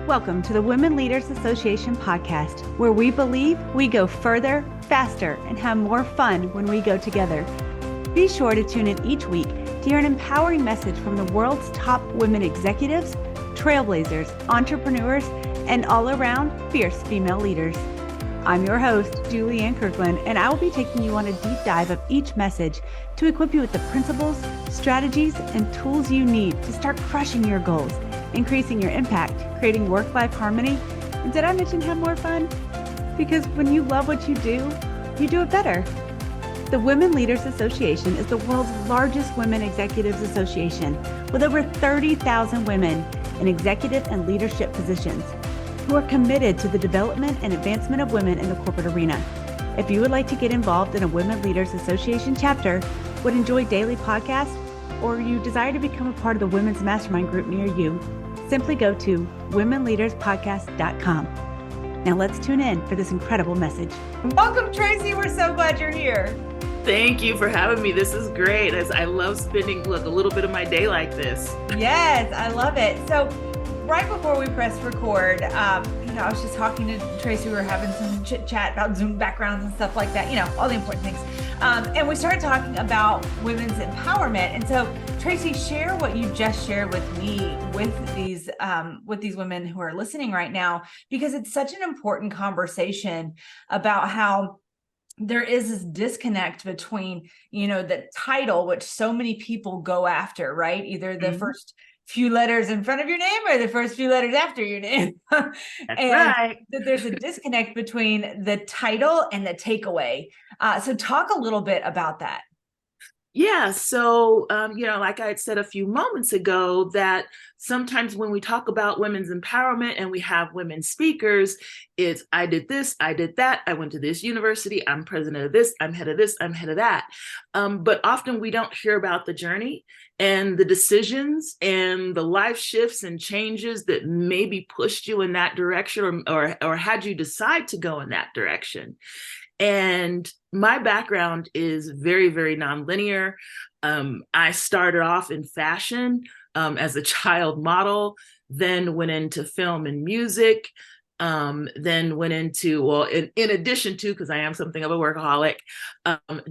Welcome to the Women Leaders Association podcast, where we believe we go further, faster, and have more fun when we go together. Be sure to tune in each week to hear an empowering message from the world's top women executives, trailblazers, entrepreneurs, and all-around fierce female leaders. I'm your host, Julianne Kirkland, and I will be taking you on a deep dive of each message to equip you with the principles, strategies, and tools you need to start crushing your goals, increasing your impact, creating work-life harmony, and did I mention have more fun? Because when you love what you do it better. The Women Leaders Association is the world's largest women executives association with over 30,000 women in executive and leadership positions who are committed to the development and advancement of women in the corporate arena. If you would like to get involved in a Women Leaders Association chapter, would enjoy daily podcasts, or you desire to become a part of the Women's Mastermind group near you, simply go to womenleaderspodcast.com. Now let's tune in for this incredible message. Welcome, Tracy. We're so glad you're here. Thank you for having me. This is great. As I love spending a little bit of my day like this. Yes, I love it. So right before we pressed record, I was just talking to Tracy. We were having some chit chat about Zoom backgrounds and stuff like that, all the important things. And we started talking about women's empowerment. And so Tracy, share what you just shared with me with these women who are listening right now, because it's such an important conversation about how there is this disconnect between, the title, which so many people go after, right? Either the first few letters in front of your name or the first few letters after your name. That's and right. that there's a disconnect between the title and the takeaway. So talk a little bit about that. Yeah. So, like I had said a few moments ago, that sometimes when we talk about women's empowerment and we have women speakers, it's I did this, I did that, I went to this university, I'm president of this, I'm head of this, I'm head of that. But often we don't hear about the journey and the decisions and the life shifts and changes that maybe pushed you in that direction or had you decide to go in that direction. And my background is very, very nonlinear. I started off in fashion as a child model, then went into film and music, then went into, in addition to, because I am something of a workaholic,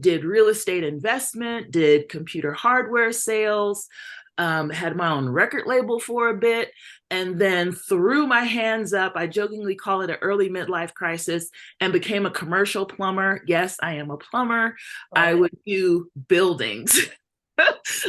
did real estate investment, did computer hardware sales, had my own record label for a bit, and then threw my hands up. I jokingly call it an early midlife crisis, and became a commercial plumber. Yes, I am a plumber. I would do buildings.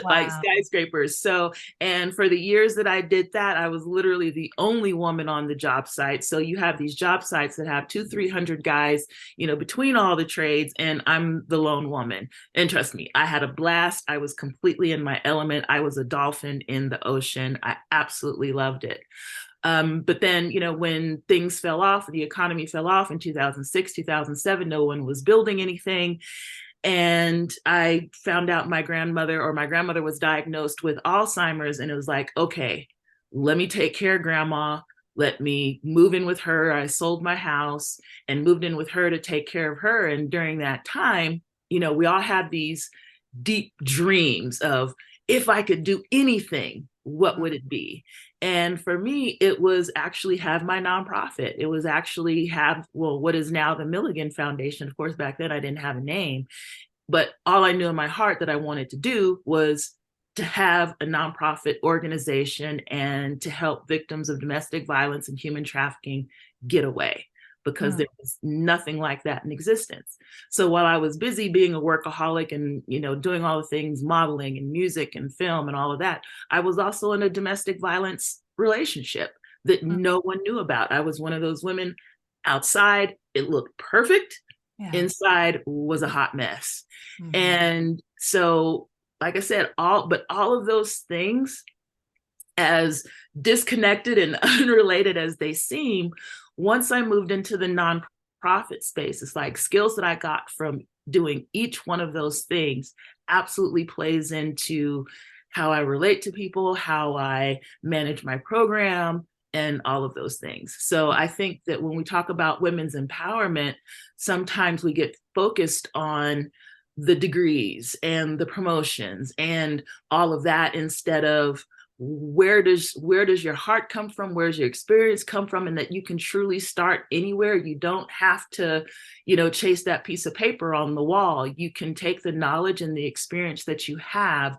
Like skyscrapers. So, and for the years that I did that, I was literally the only woman on the job site. So you have these job sites that have 200-300 guys, between all the trades, and I'm the lone woman. And trust me, I had a blast. I was completely in my element. I was a dolphin in the ocean. I absolutely loved it. But then, when things fell off, the economy fell off in 2006, 2007, no one was building anything. And I found out my grandmother was diagnosed with Alzheimer's, and it was like, okay, let me take care of grandma. Let me move in with her. I sold my house and moved in with her to take care of her. And during that time, we all had these deep dreams of, if I could do anything, what would it be? And for me, it was actually have my nonprofit. It was actually have, what is now the Milligan Foundation. Of course, back then I didn't have a name, but all I knew in my heart that I wanted to do was to have a nonprofit organization and to help victims of domestic violence and human trafficking get away, because there was nothing like that in existence. So while I was busy being a workaholic and, doing all the things, modeling and music and film and all of that, I was also in a domestic violence relationship that no one knew about. I was one of those women. Outside, it looked perfect. Yeah. Inside was a hot mess. And so, like I said, all of those things, as disconnected and unrelated as they seem, once I moved into the nonprofit space, it's like skills that I got from doing each one of those things absolutely plays into how I relate to people, how I manage my program, and all of those things. So I think that when we talk about women's empowerment, sometimes we get focused on the degrees and the promotions and all of that instead of where does your heart come from, where's your experience come from, and that you can truly start anywhere. You don't have to, chase that piece of paper on the wall. You can take the knowledge and the experience that you have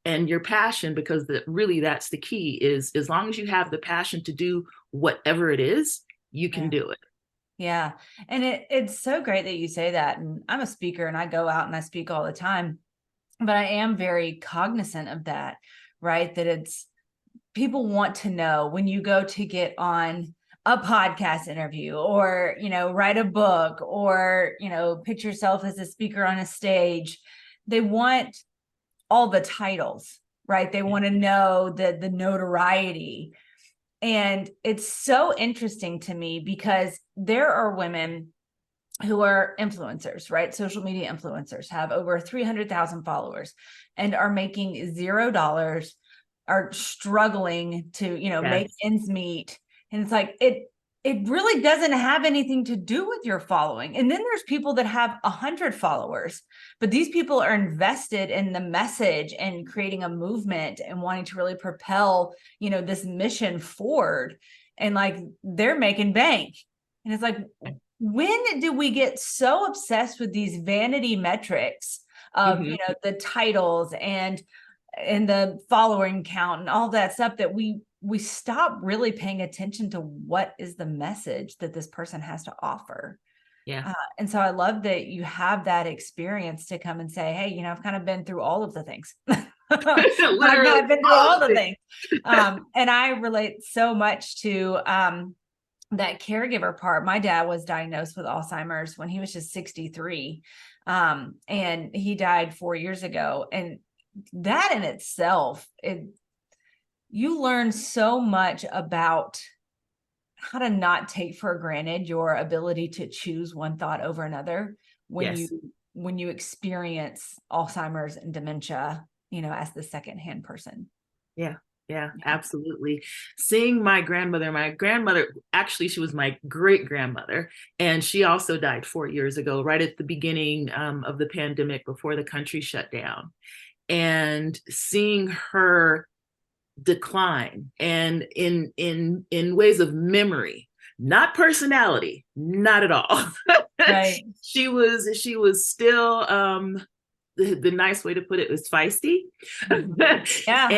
and your passion, because that's the key, is as long as you have the passion to do whatever it is, you can do it. Yeah. And it's so great that you say that. And I'm a speaker and I go out and I speak all the time, but I am very cognizant of that, right? That it's, people want to know when you go to get on a podcast interview or, write a book or, pitch yourself as a speaker on a stage, they want all the titles, right? They want to know the notoriety. And it's so interesting to me because there are women who are influencers, right? Social media influencers, have over 300,000 followers and are making $0, are struggling to, make ends meet. And it's like, it really doesn't have anything to do with your following. And then there's people that have 100 followers, but these people are invested in the message and creating a movement and wanting to really propel, this mission forward. And like, they're making bank. And it's like, when do we get so obsessed with these vanity metrics of, the titles and the following count and all that stuff, that we stop really paying attention to what is the message that this person has to offer. Yeah. And so I love that you have that experience to come and say, hey, I've kind of been through all of the things. I've been through all the things. And I relate so much to that caregiver part. My dad was diagnosed with Alzheimer's when he was just 63. And he died 4 years ago. And that in itself, you learn so much about how to not take for granted your ability to choose one thought over another when you experience Alzheimer's and dementia, as the secondhand person. Yeah, absolutely. Seeing my grandmother, actually, she was my great grandmother, and she also died 4 years ago, right at the beginning of the pandemic, before the country shut down. And seeing her decline, and in ways of memory, not personality, not at all. Right. She was still the nice way to put it was feisty. Yeah.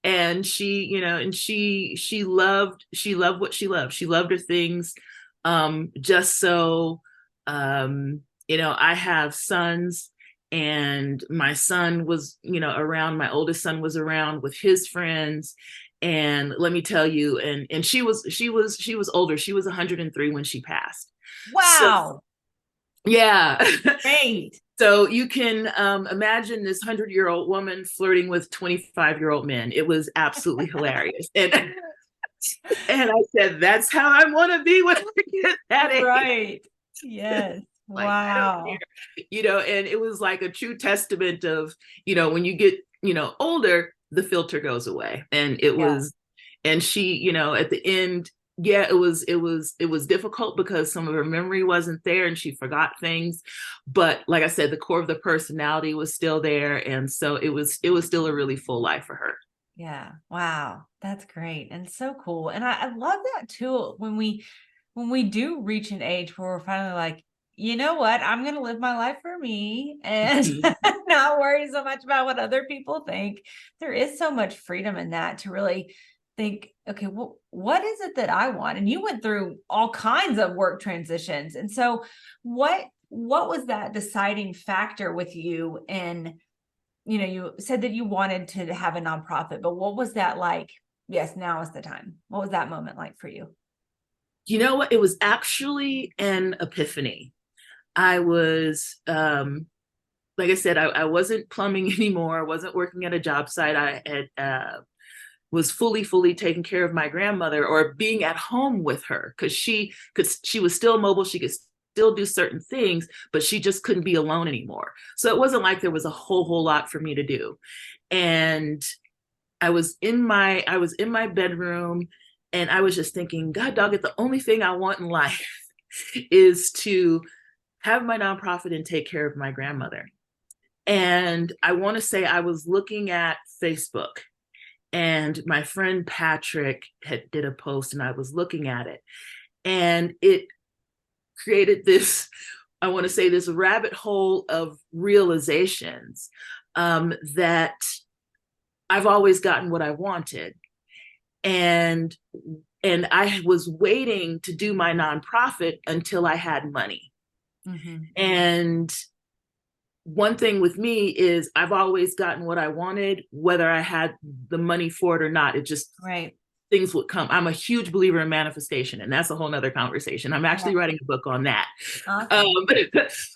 and she, and she loved what she loved. She loved her things. Just so I have sons, and my son was, around, my oldest son was around with his friends. And let me tell you, and she was older. She was 103 when she passed. Wow. So, yeah. Great. So you can imagine this 100-year-old woman flirting with 25-year-old men. It was absolutely hilarious. And I said, that's how I want to be when I get that age. Right. Yes. Like, wow. And it was like a true testament of, when you get, older, the filter goes away. And it was, and she, at the end, it was difficult because some of her memory wasn't there and she forgot things. But like I said, the core of the personality was still there. And so it was still a really full life for her. Yeah. Wow. That's great. And so cool. And I love that too. When we do reach an age where we're finally like, you know what, I'm going to live my life for me and not worry so much about what other people think. There is so much freedom in that, to really think, okay, well, what is it that I want? And you went through all kinds of work transitions. And so what was that deciding factor with you? And, you said that you wanted to have a nonprofit, but what was that like? Yes, now is the time. What was that moment like for you? You know what? It was actually an epiphany. I was, like I said, I wasn't plumbing anymore. I wasn't working at a job site. I had, was fully taking care of my grandmother, or being at home with her, because she was still mobile. She could still do certain things, but she just couldn't be alone anymore. So it wasn't like there was a whole lot for me to do. And I was in my bedroom, and I was just thinking, God dog it, the only thing I want in life is to have my nonprofit and take care of my grandmother. And I want to say I was looking at Facebook, And my friend Patrick did a post, and I was looking at it, and it created this, I want to say, this rabbit hole of realizations, that I've always gotten what I wanted. And I was waiting to do my nonprofit until I had money. Mm-hmm. And one thing with me is I've always gotten what I wanted, whether I had the money for it or not. It just, right. Things would come. I'm a huge believer in manifestation, and that's a whole nother conversation. I'm actually writing a book on that. Awesome.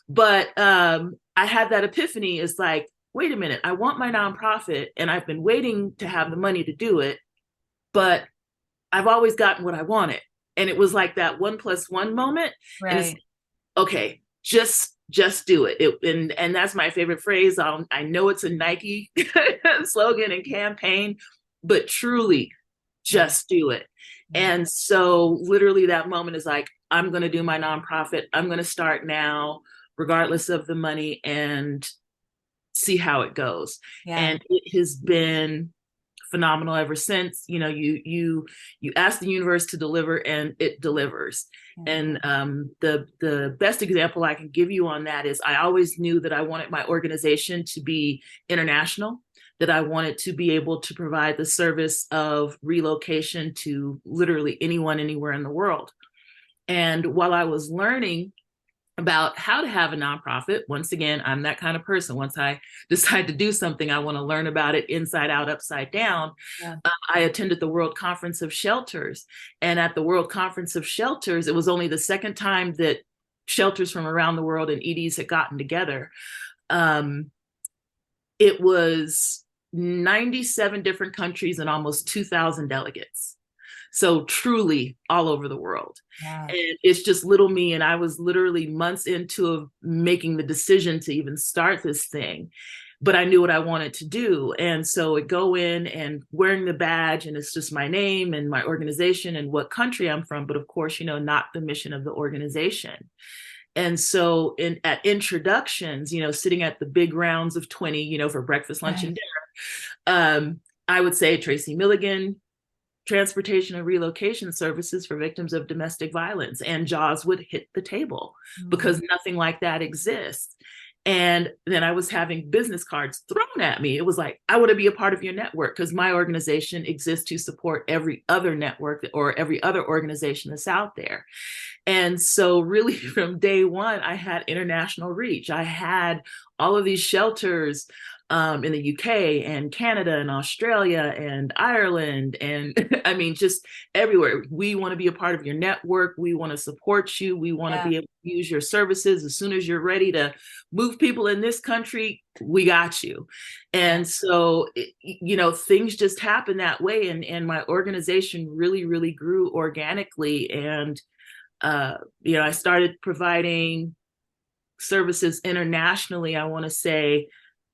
But I had that epiphany. It's like, wait a minute, I want my nonprofit, and I've been waiting to have the money to do it, but I've always gotten what I wanted. And it was like that 1+1 moment. Right. And it's okay, just do it. And that's my favorite phrase. I know it's a Nike slogan and campaign, but truly just do it. And so literally that moment is like, I'm going to do my nonprofit. I'm going to start now, regardless of the money, and see how it goes. Yeah. And it has been phenomenal ever since. You know, you ask the universe to deliver, and it delivers. And the best example I can give you on that is I always knew that I wanted my organization to be international, that I wanted to be able to provide the service of relocation to literally anyone, anywhere in the world. And while I was learning about how to have a nonprofit, once again, I'm that kind of person. Once I decide to do something, I want to learn about it inside out, upside down. Yeah. I attended the World Conference of Shelters. And at the World Conference of Shelters, it was only the second time that shelters from around the world and EDs had gotten together. It was 97 different countries and almost 2,000 delegates. So truly all over the world. Yeah. And it's just little me. And I was literally months into making the decision to even start this thing, but I knew what I wanted to do. And so it go in and wearing the badge, and it's just my name and my organization and what country I'm from. But of course, you know, not the mission of the organization. And so at introductions, you know, sitting at the big rounds of 20, you know, for breakfast, lunch, and dinner, I would say Tracy Milligan, transportation and relocation services for victims of domestic violence, and jaws would hit the table because nothing like that exists. And then I was having business cards thrown at me. It was like, I want to be a part of your network because my organization exists to support every other network or every other organization that's out there. And so really from day one, I had international reach. I had all of these shelters in the UK and Canada and Australia and Ireland. And I mean, just everywhere. We want to be a part of your network. We want to support you. We want to be able to use your services. As soon as you're ready to move people in this country, we got you. And so, you know, things just happen that way. And my organization really, really grew organically. And, you know, I started providing services internationally, I want to say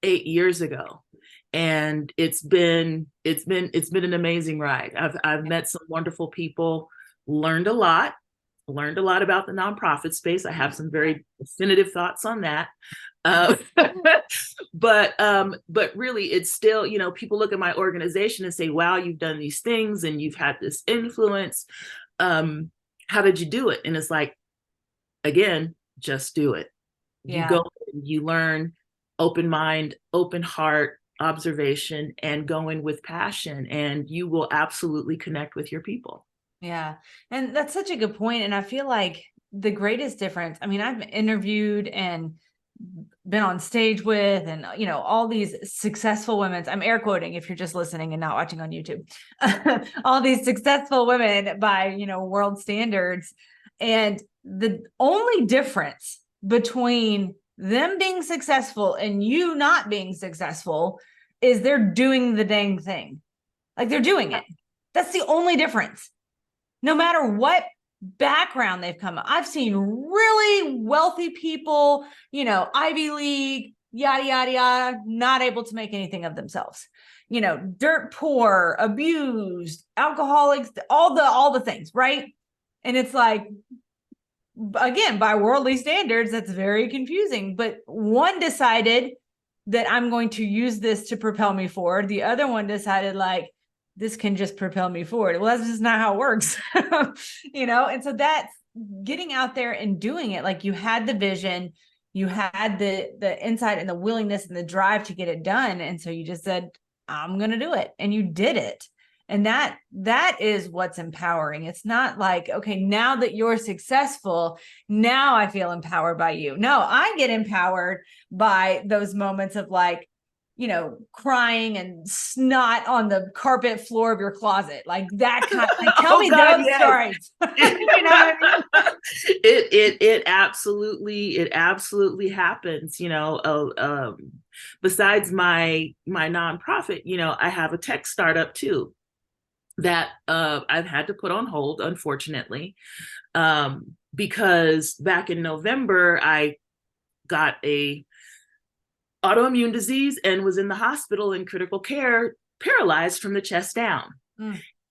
8 years ago. And it's been an amazing ride. I've met some wonderful people, learned a lot about the nonprofit space. I have some very definitive thoughts on that. But really it's still, you know, people look at my organization and say, wow, you've done these things and you've had this influence. How did you do it? And it's like, again, just do it. You go, you learn, open mind, open heart, observation, and going with passion, and you will absolutely connect with your people. Yeah. And that's such a good point. And I feel like the greatest difference, I mean, I've interviewed and been on stage with, and, you know, all these successful women, I'm air quoting if you're just listening and not watching on YouTube, all these successful women by, you know, world standards. And the only difference between them being successful and you not being successful is they're doing the dang thing. Like, they're doing it. That's the only difference. No matter what background they've come. I've seen really wealthy people, you know, Ivy League, yada, yada, yada, not able to make anything of themselves, you know, dirt poor, abused, alcoholics, all the things. Right. And it's like, again, by worldly standards, that's very confusing. But one decided that I'm going to use this to propel me forward. The other one decided, like, this can just propel me forward. Well, that's just not how it works. And so that's getting out there and doing it. Like, you had the vision, you had the insight and the willingness and the drive to get it done. And so you just said, I'm going to do it. And you did it. And that is what's empowering. It's not like, okay, now that you're successful, now I feel empowered by you. No, I get empowered by those moments of like, crying and snot on the carpet floor of your closet, like that kind of, like, tell me those stories. You know what I mean? It absolutely happens. Besides my nonprofit, I have a tech startup too that I've had to put on hold, unfortunately, because back in November I got a autoimmune disease and was in the hospital in critical care, paralyzed from the chest down.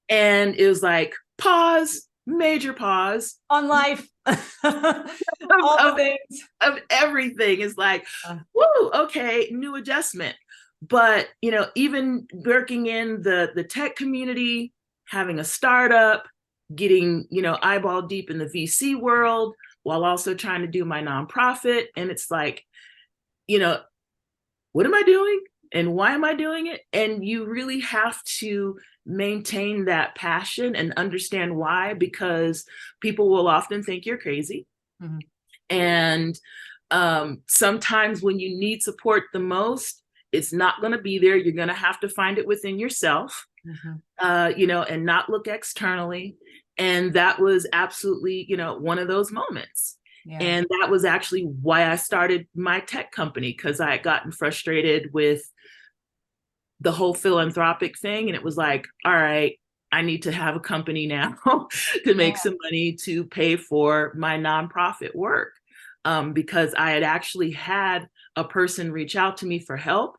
And it was like, pause, major pause on life. All the things of everything is like, woo, okay, new adjustment. But, even working in the tech community, having a startup, getting, eyeball deep in the VC world, while also trying to do my nonprofit. And it's like, what am I doing? And why am I doing it? And you really have to maintain that passion and understand why, because people will often think you're crazy. Mm-hmm. And sometimes when you need support the most, it's not going to be there. You're going to have to find it within yourself, and not look externally. And that was absolutely, one of those moments. Yeah. And that was actually why I started my tech company, because I had gotten frustrated with the whole philanthropic thing. And it was like, all right, I need to have a company now to make some money to pay for my nonprofit work. Because I had actually had a person reach out to me for help,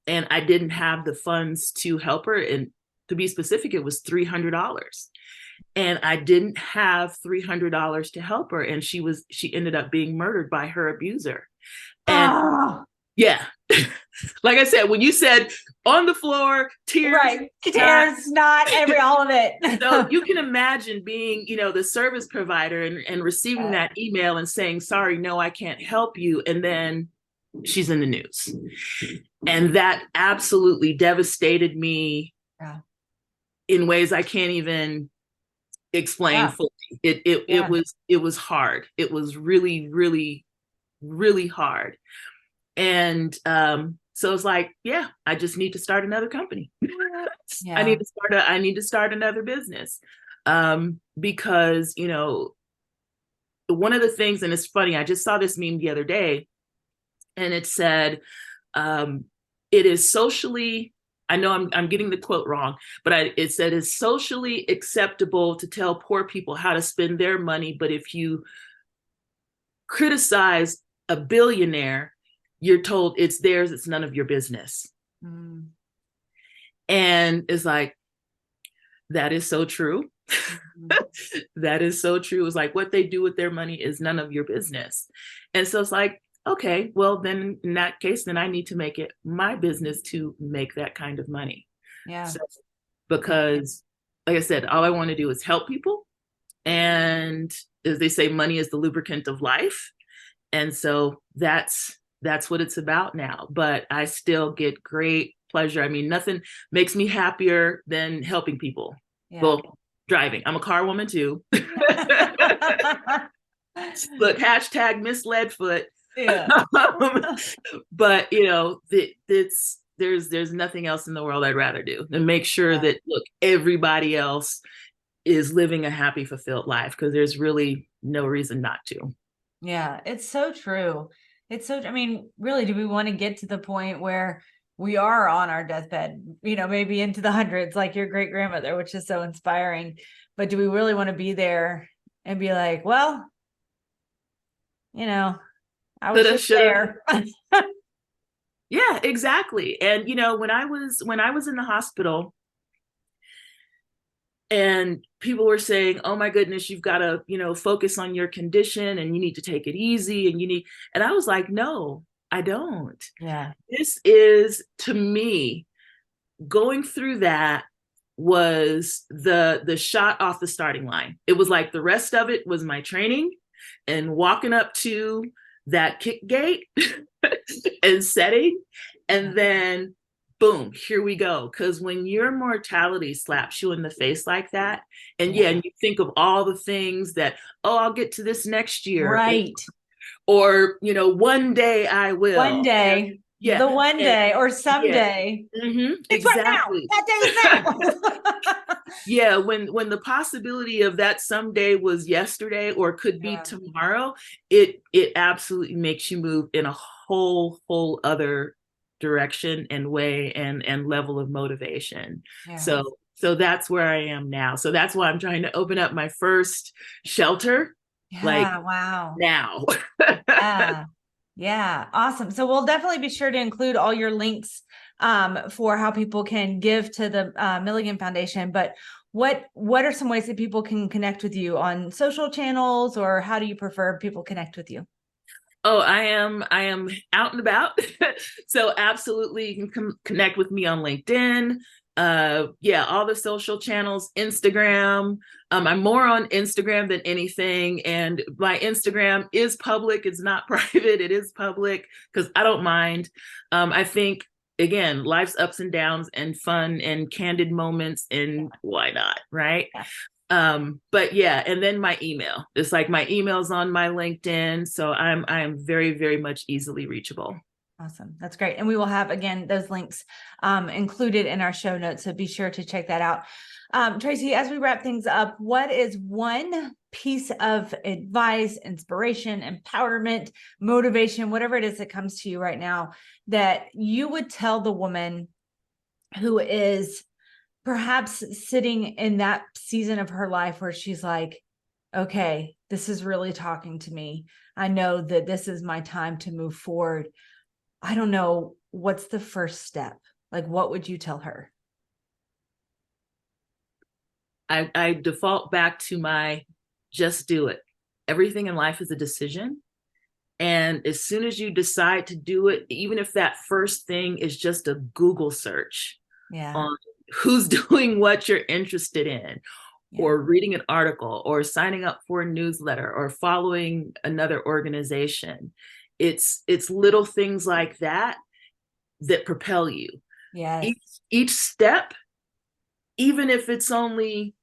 and I didn't have the funds to help her. And to be specific, it was $300. And I didn't have $300 to help her. And she ended up being murdered by her abuser. And yeah, like I said, when you said on the floor, tears, right, tears, snot, all of it. So you can imagine being, the service provider and receiving that email and saying, sorry, no, I can't help you. And then she's in the news. And that absolutely devastated me in ways I can't even explain fully. It was hard. It was really, really, really hard. And so it's like, I just need to start another company. I need to start another business. Because, one of the things, and it's funny, I just saw this meme the other day, and it said, it is socially, I know I'm getting the quote wrong, but it said it's socially acceptable to tell poor people how to spend their money. But if you criticize a billionaire, you're told it's theirs, it's none of your business. Mm. And it's like, that is so true. Mm-hmm. That is so true. It's like, what they do with their money is none of your business. And so it's like, okay, well, then in that case, then I need to make it my business to make that kind of money. Yeah. So, because like I said, all I want to do is help people. And as they say, money is the lubricant of life. And so that's what it's about now. But I still get great pleasure. I mean, nothing makes me happier than helping people. Yeah. Well, driving. I'm a car woman too. Look, hashtag misled foot. Yeah. But there's nothing else in the world I'd rather do than make sure that, look, everybody else is living a happy, fulfilled life, because there's really no reason not to. Yeah, it's so true. I mean, really, do we want to get to the point where we are on our deathbed, maybe into the hundreds, like your great grandmother, which is so inspiring, but do we really want to be there and be like, well, I was just there. Yeah, exactly. And, when I was in the hospital and people were saying, oh my goodness, you've got to, focus on your condition and you need to take it easy and I was like, no, I don't. Yeah. This is, to me, going through that was the shot off the starting line. It was like the rest of it was my training and walking up to that kick gate and setting, and then boom, here we go. Because when your mortality slaps you in the face like that, and and you think of all the things that, oh, I'll get to this next year. Right. Or, one day I will. One day. The one day or someday. It's exactly. Right now. That day is now. When the possibility of that someday was yesterday or could be tomorrow, it absolutely makes you move in a whole other direction and way and level of motivation. So that's where I am now. So that's why I'm trying to open up my first shelter. Wow. Now. Yeah. Awesome. So we'll definitely be sure to include all your links for how people can give to the Milligan Foundation. But what are some ways that people can connect with you on social channels, or how do you prefer people connect with you? Oh, I am out and about. So absolutely, you can connect with me on LinkedIn. All the social channels, Instagram. I'm more on Instagram than anything. And my Instagram is public. It's not private. It is public because I don't mind. I think, again, life's ups and downs and fun and candid moments, and why not, right? But and then my email. It's like my email's on my LinkedIn. So I am very, very much easily reachable. Awesome. That's great. And we will have, again, those links included in our show notes. So be sure to check that out. Tracy, as we wrap things up, what is one piece of advice, inspiration, empowerment, motivation, whatever it is that comes to you right now, that you would tell the woman who is perhaps sitting in that season of her life where she's like, okay, this is really talking to me. I know that this is my time to move forward. I don't know, what's the first step? Like, what would you tell her? I default back to my just do it. Everything in life is a decision. And as soon as you decide to do it, even if that first thing is just a Google search on who's doing what you're interested in, or reading an article, or signing up for a newsletter, or following another organization, it's little things like that that propel you. Each step, even if it's only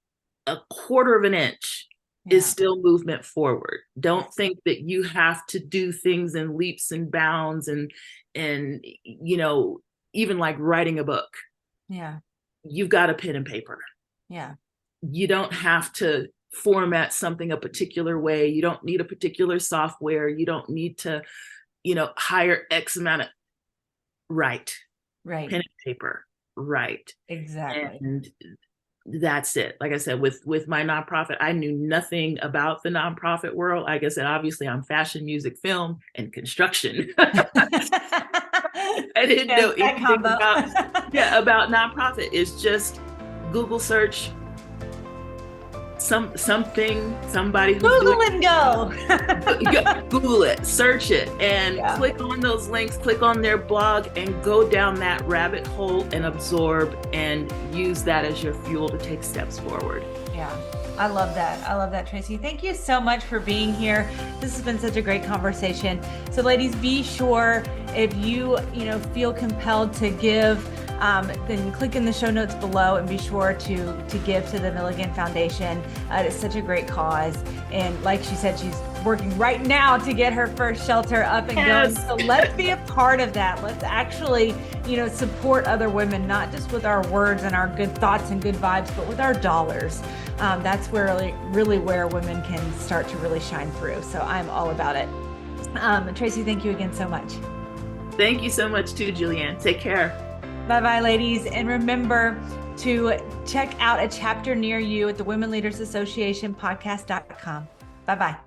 a quarter of an inch, is still movement forward. Don't think that you have to do things in leaps and bounds and even like writing a book. You've got a pen and paper. You don't have to format something a particular way. You don't need a particular software. You don't need to, hire X amount of pen and paper. Exactly. And that's it. Like I said, with my nonprofit, I knew nothing about the nonprofit world. Like I said, obviously I'm fashion, music, film, and construction. I didn't know anything about nonprofit. It's just Google search somebody who's Google and go. Google it, search it, and click on those links, click on their blog, and go down that rabbit hole and absorb and use that as your fuel to take steps forward. I love that, Tracy. Thank you so much for being here. This has been such a great conversation. So ladies, be sure, if you feel compelled to give, then click in the show notes below and be sure to give to the Milligan Foundation. It's such a great cause. And like she said, she's working right now to get her first shelter up and going. So let's be a part of that. Let's actually, support other women, not just with our words and our good thoughts and good vibes, but with our dollars. That's where really where women can start to really shine through. So I'm all about it. Tracy, thank you again so much. Thank you so much too, Julianne. Take care. Bye-bye, ladies. And remember to check out a chapter near you at the Women Leaders Association podcast.com. Bye-bye.